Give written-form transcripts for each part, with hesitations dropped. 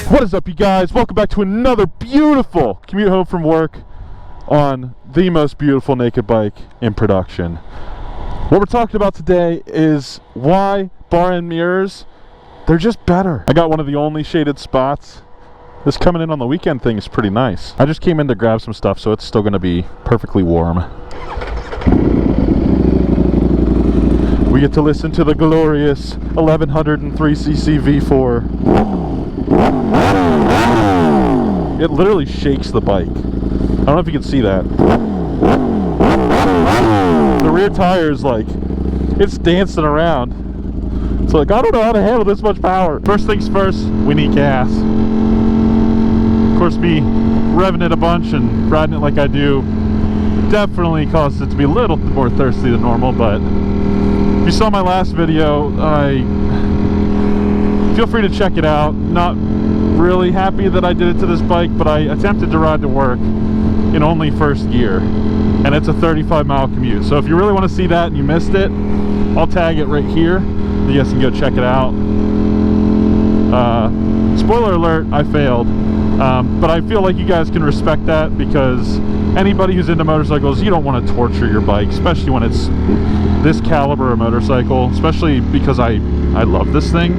What is up, you guys? Welcome back to another beautiful commute home from work on the most beautiful naked bike in production. What we're talking about today is why bar end mirrors, they're just better. I got one of the only shaded spots. This coming in on the weekend thing is pretty nice. I just came in to grab some stuff, so it's still going to be perfectly warm. We get to listen to the glorious 1103cc V4. It literally shakes the bike. I don't know if you can see that. The rear tire is like, it's dancing around. It's like, I don't know how to handle this much power. First things first, we need gas. Of course, me revving it a bunch and riding it like I do definitely causes it to be a little more thirsty than normal, but if you saw my last video, feel free to check it out. Not really happy that I did it to this bike, but I attempted to ride to work in only first gear, and it's a 35-mile commute. So if you really want to see that and you missed it, I'll tag it right here. You guys can go check it out. Spoiler alert, I failed. But I feel like you guys can respect that, because anybody who's into motorcycles, you don't want to torture your bike, especially when it's this caliber of motorcycle, especially because I love this thing.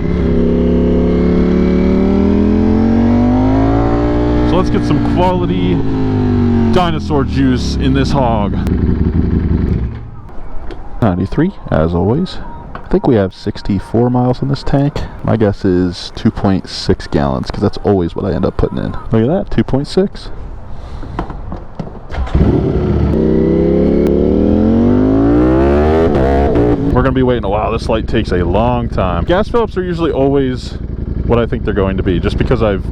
So let's get some quality dinosaur juice in this hog. 93, as always. I think we have 64 miles in this tank. My guess is 2.6 gallons, because that's always what I end up putting in. Look at that, 2.6. We're going to be waiting a while. This light takes a long time. Gas fill-ups are usually always what I think they're going to be, just because I've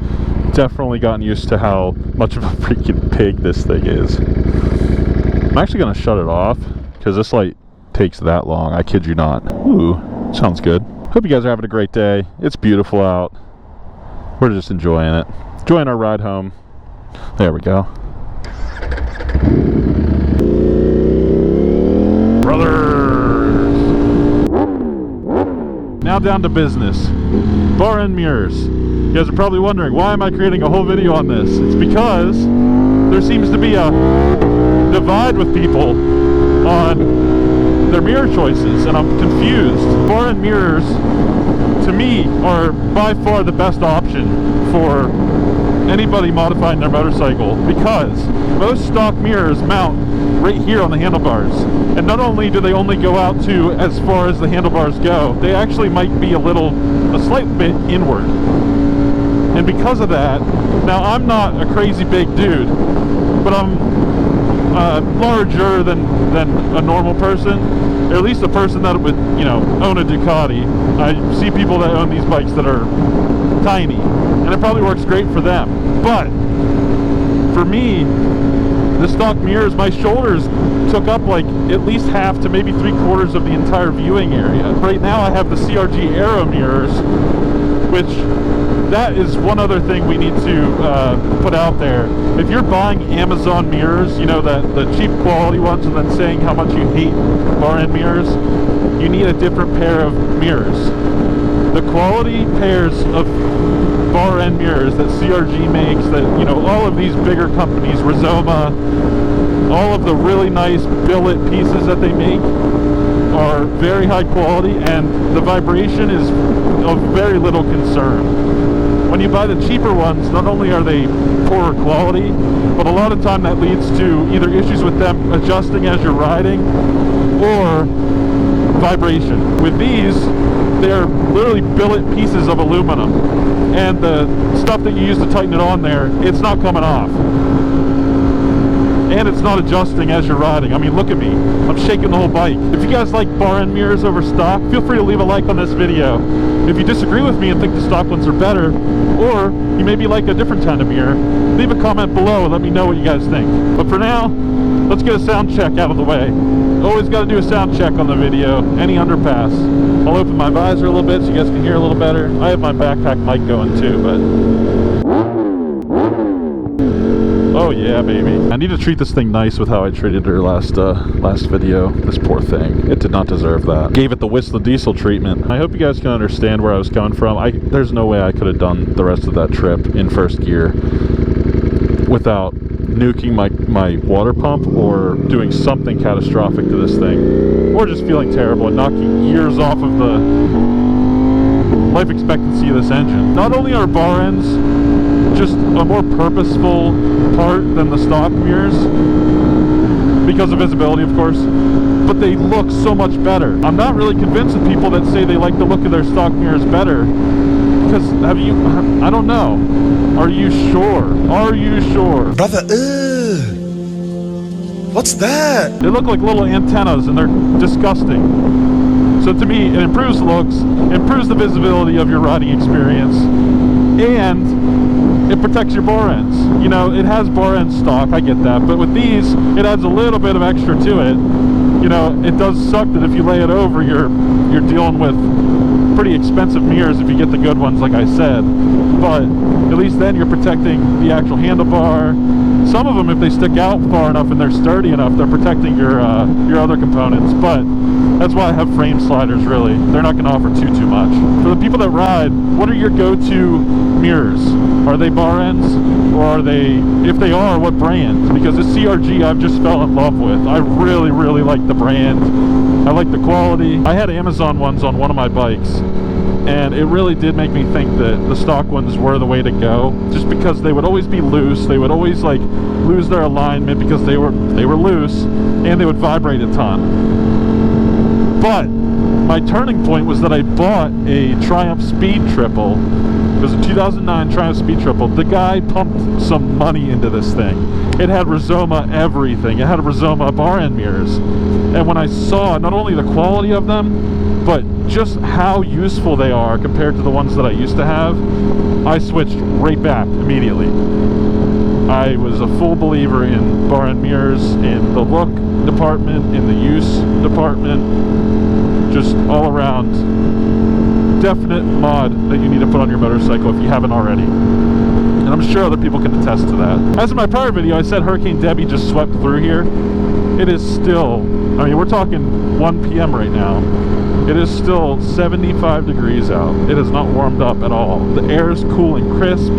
definitely gotten used to how much of a freaking pig this thing is. I'm actually going to shut it off, because this light takes that long. I kid you not. Ooh, sounds good. Hope you guys are having a great day. It's beautiful out. We're just enjoying it. Enjoying our ride home. There we go. Brothers! Now down to business. Bar end mirrors. You guys are probably wondering, why am I creating a whole video on this? It's because there seems to be a divide with people on their mirror choices, and I'm confused. Bar end mirrors, to me, are by far the best option for anybody modifying their motorcycle, because most stock mirrors mount right here on the handlebars, and not only do they only go out to as far as the handlebars go, they actually might be a slight bit inward. And because of that, now I'm not a crazy big dude, but I'm larger than a normal person, or at least a person that would, own a Ducati. I see people that own these bikes that are tiny, and it probably works great for them. But for me, the stock mirrors, my shoulders took up like at least half to maybe 3/4 of the entire viewing area. Right now I have the CRG Aero mirrors, which that is one other thing we need to put out there. If you're buying Amazon mirrors, the cheap quality ones, and then saying how much you hate bar end mirrors, you need a different pair of mirrors. The quality pairs of bar end mirrors that CRG makes, that all of these bigger companies, Rizoma, all of the really nice billet pieces that they make are very high quality, and the vibration is of very little concern. When you buy the cheaper ones, not only are they poorer quality, but a lot of time that leads to either issues with them adjusting as you're riding, or vibration. With these, they're literally billet pieces of aluminum, and the stuff that you use to tighten it on there, it's not coming off. And it's not adjusting as you're riding. I mean, look at me. I'm shaking the whole bike. If you guys like bar end mirrors over stock, feel free to leave a like on this video. If you disagree with me and think the stock ones are better, or you maybe like a different kind of mirror, leave a comment below and let me know what you guys think. But for now, let's get a sound check out of the way. Always got to do a sound check on the video, any underpass. I'll open my visor a little bit so you guys can hear a little better. I have my backpack mic going too, but... Oh yeah, baby. I need to treat this thing nice with how I treated her last video. This poor thing. It did not deserve that. Gave it the Whistler diesel treatment. I hope you guys can understand where I was coming from. There's no way I could have done the rest of that trip in first gear without nuking my water pump or doing something catastrophic to this thing, or just feeling terrible and knocking years off of the life expectancy of this engine. Not only are bar ends just a more purposeful part than the stock mirrors, because of visibility of course, but they look so much better. I'm not really convinced of people that say they like the look of their stock mirrors better, because I don't know. Are you sure? Are you sure? Brother, what's that? They look like little antennas and they're disgusting. So to me, it improves looks, improves the visibility of your riding experience, and it protects your bar ends. You know, it has bar end stock, I get that, but with these, it adds a little bit of extra to it. You know, it does suck that if you lay it over, you're dealing with pretty expensive mirrors if you get the good ones, like I said. But at least then you're protecting the actual handlebar. Some of them, if they stick out far enough and they're sturdy enough, they're protecting your other components. But that's why I have frame sliders, really. They're not going to offer too much. For the people that ride, what are your go-to mirrors? Are they bar ends? Or are they, if they are, what brand? Because this CRG I've just fell in love with. I really, really like the brand. I like the quality. I had Amazon ones on one of my bikes, and it really did make me think that the stock ones were the way to go, just because they would always be loose. They would always like lose their alignment because they were loose, and they would vibrate a ton. But my turning point was that I bought a Triumph Speed Triple. It was a 2009 Triumph Speed Triple. The guy pumped some money into this thing. It had Rizoma everything. It had Rizoma bar end mirrors. And when I saw not only the quality of them, but just how useful they are compared to the ones that I used to have, I switched right back immediately. I was a full believer in bar end mirrors, in the look department, in the use department, just all around definite mod that you need to put on your motorcycle if you haven't already. And I'm sure other people can attest to that. As in my prior video, I said Hurricane Debbie just swept through here. It is still, I mean, we're talking 1 p.m. right now. It is still 75 degrees out. It has not warmed up at all. The air is cool and crisp.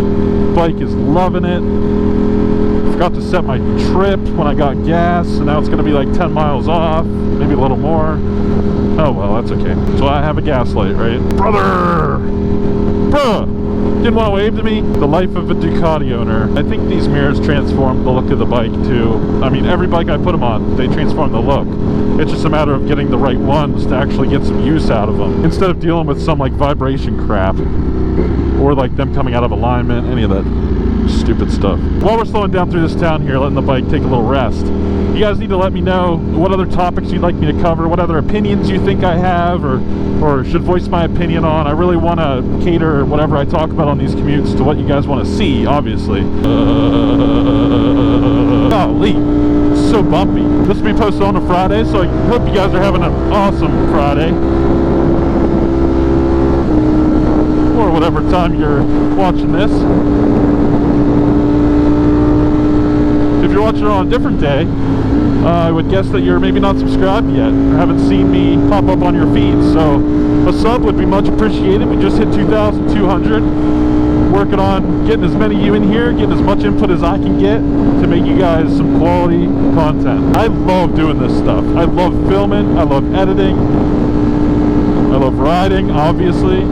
Bike is loving it. Forgot to set my trip when I got gas, and now it's going to be like 10 miles off, maybe a little more. Oh well, that's okay. So I have a gas light, right? Brother! Bruh! Didn't want to wave to me? The life of a Ducati owner. I think these mirrors transform the look of the bike too. I mean, every bike I put them on, they transform the look. It's just a matter of getting the right ones to actually get some use out of them, instead of dealing with some like vibration crap, or like them coming out of alignment, any of that stupid stuff. While we're slowing down through this town here, letting the bike take a little rest, you guys need to let me know what other topics you'd like me to cover, what other opinions you think I have or should voice my opinion on. I really want to cater whatever I talk about on these commutes to what you guys want to see, obviously. Golly, it's so bumpy. This will be posted on a Friday, so I hope you guys are having an awesome Friday. Or whatever time you're watching this. If you're watching it on a different day, I would guess that you're maybe not subscribed yet or haven't seen me pop up on your feed. So a sub would be much appreciated. We just hit 2,200. Working on getting as many of you in here, getting as much input as I can get to make you guys some quality content. I love doing this stuff. I love filming. I love editing. I love riding, obviously.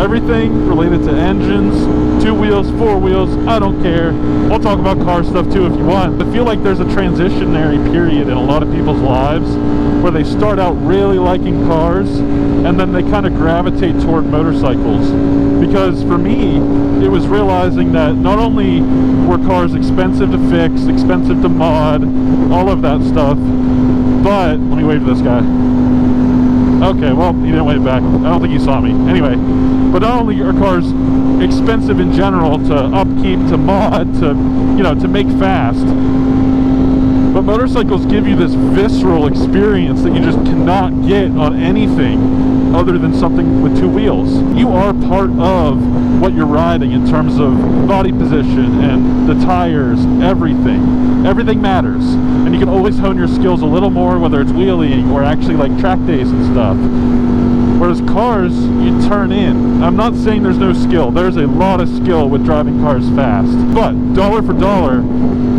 Everything related to engines, 2 wheels, 4 wheels, I don't care. We'll talk about car stuff too if you want. I feel like there's a transitionary period in a lot of people's lives where they start out really liking cars and then they kind of gravitate toward motorcycles. Because for me, it was realizing that not only were cars expensive to fix, expensive to mod, all of that stuff, but, let me wave to this guy. Okay, well, he didn't wave back. I don't think he saw me. Anyway, but not only are cars expensive in general to upkeep, to mod, to, you know, to make fast, but motorcycles give you this visceral experience that you just cannot get on anything other than something with two wheels. You are part of what you're riding in terms of body position and the tires, everything. Everything matters. And you can always hone your skills a little more, whether it's wheeling or actually like track days and stuff. Whereas cars, you turn in. I'm not saying there's no skill. There's a lot of skill with driving cars fast. But dollar for dollar,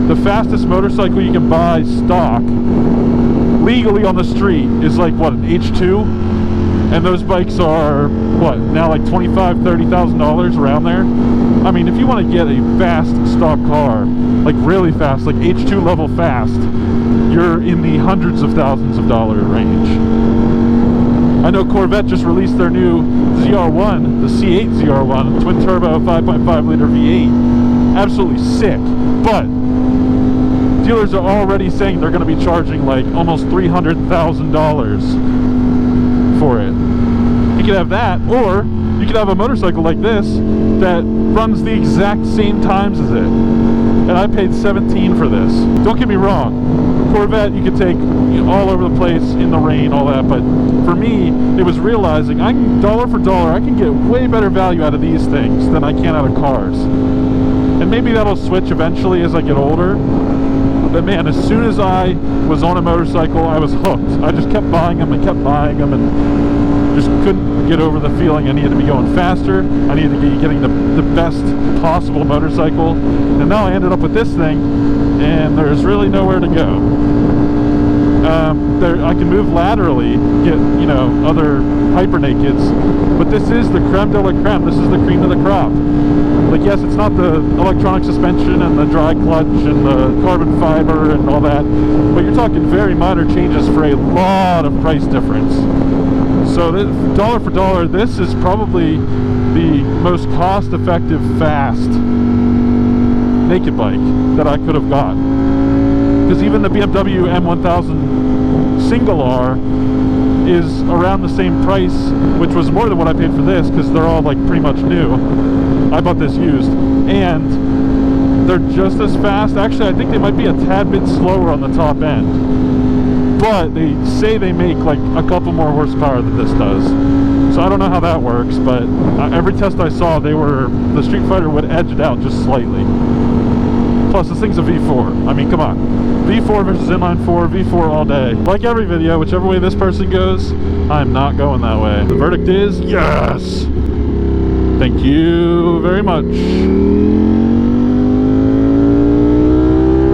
the fastest motorcycle you can buy stock legally on the street is like, what, an H2? And those bikes are, what, now like $25,000, $30,000 around there? I mean, if you want to get a fast stock car, like really fast, like H2 level fast, you're in the hundreds of thousands of dollar range. I know Corvette just released their new ZR1, the C8 ZR1, twin turbo 5.5 liter V8. Absolutely sick, but dealers are already saying they're going to be charging like almost $300,000 for it. You could have that, or you could have a motorcycle like this that runs the exact same times as it. And I paid $17 for this. Don't get me wrong, Corvette you could take all over the place in the rain, all that, but for me, it was realizing I can, dollar for dollar, I can get way better value out of these things than I can out of cars. And maybe that'll switch eventually as I get older. But man, as soon as I was on a motorcycle, I was hooked. I just kept buying them and kept buying them and just couldn't get over the feeling I needed to be going faster. I needed to be getting the best possible motorcycle. And now I ended up with this thing, and there's really nowhere to go. I can move laterally, get, you know, other hyper nakeds, but this is the creme de la creme. This is the cream of the crop. Like, yes, it's not the electronic suspension and the dry clutch and the carbon fiber and all that, but you're talking very minor changes for a lot of price difference. So dollar for dollar, this is probably the most cost-effective, fast naked bike that I could have got. Because even the BMW M1000 single R is around the same price, which was more than what I paid for this, because they're all like pretty much new. I bought this used, and they're just as fast. Actually, I think they might be a tad bit slower on the top end, but they say they make like a couple more horsepower than this does. So I don't know how that works, but every test I saw, the Street Fighter would edge it out just slightly. Plus, this thing's a V4. I mean, come on. V4 versus inline 4, V4 all day. Like every video, whichever way this person goes, I'm not going that way. The verdict is yes! Thank you very much.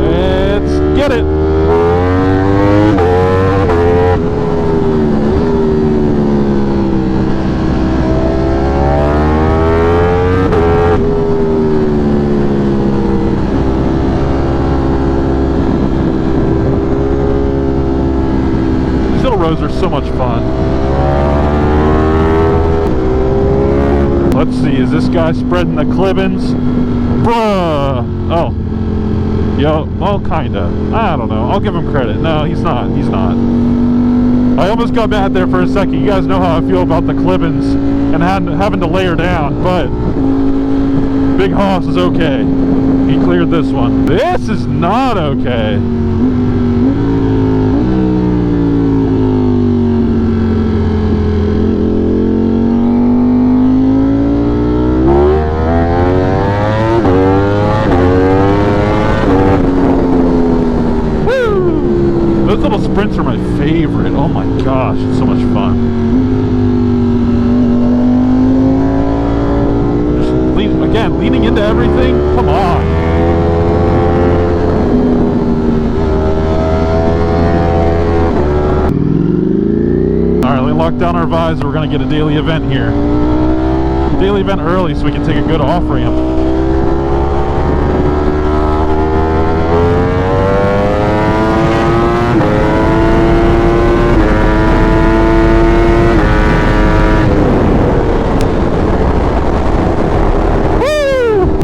Let's get it! Rows are so much fun. Let's see, is this guy spreading the clippings? Bruh! Oh. Yo, well, kinda. I don't know. I'll give him credit. No, he's not. He's not. I almost got mad there for a second. You guys know how I feel about the clippings and having to layer down, but Big Hoss is okay. He cleared this one. This is not okay. Those little sprints are my favorite. Oh my gosh, it's so much fun. Just leaning into everything. Come on. All right, let me lock down our visor. We're gonna get a daily event here. Daily event early so we can take a good off ramp.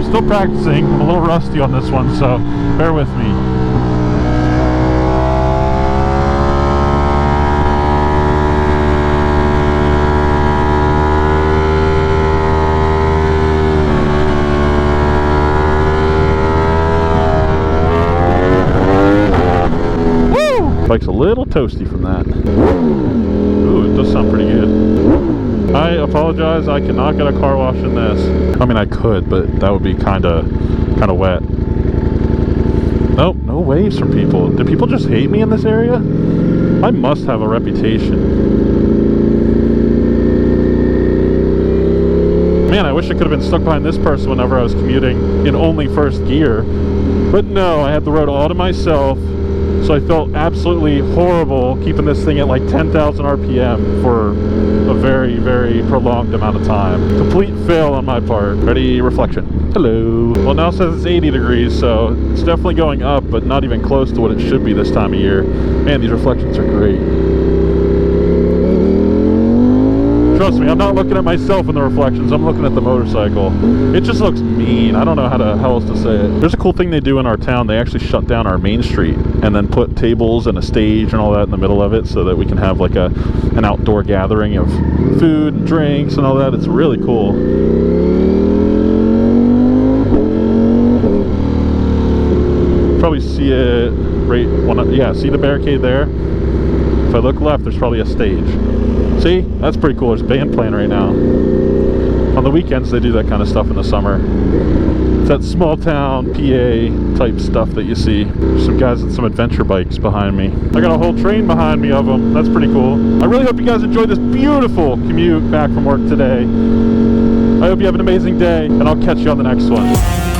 Still practicing. I'm a little rusty on this one, so bear with me. toasty from that. Ooh, it does sound pretty good. I apologize, I cannot get a car wash in this. I mean, I could, but that would be kind of wet. Nope, no waves from people. Do people just hate me in this area? I must have a reputation. Man, I wish I could have been stuck behind this person whenever I was commuting in only first gear. But no, I had the road all to myself, so I felt absolutely horrible keeping this thing at like 10,000 RPM for a very, very prolonged amount of time. Complete fail on my part. Ready? Reflection. Hello. Well, now it says it's 80 degrees, so it's definitely going up, but not even close to what it should be this time of year. Man, these reflections are great. Trust me, I'm not looking at myself in the reflections, I'm looking at the motorcycle. It just looks mean. I don't know how else to say it. There's a cool thing they do in our town. They actually shut down our main street and then put tables and a stage and all that in the middle of it so that we can have like an outdoor gathering of food and drinks and all that. It's really cool. Probably see it right yeah, see the barricade there? If I look left, there's probably a stage. See? That's pretty cool. There's a band playing right now. On the weekends, they do that kind of stuff in the summer. It's that small town PA type stuff that you see. There's some guys with some adventure bikes behind me. I got a whole train behind me of them. That's pretty cool. I really hope you guys enjoyed this beautiful commute back from work today. I hope you have an amazing day, and I'll catch you on the next one.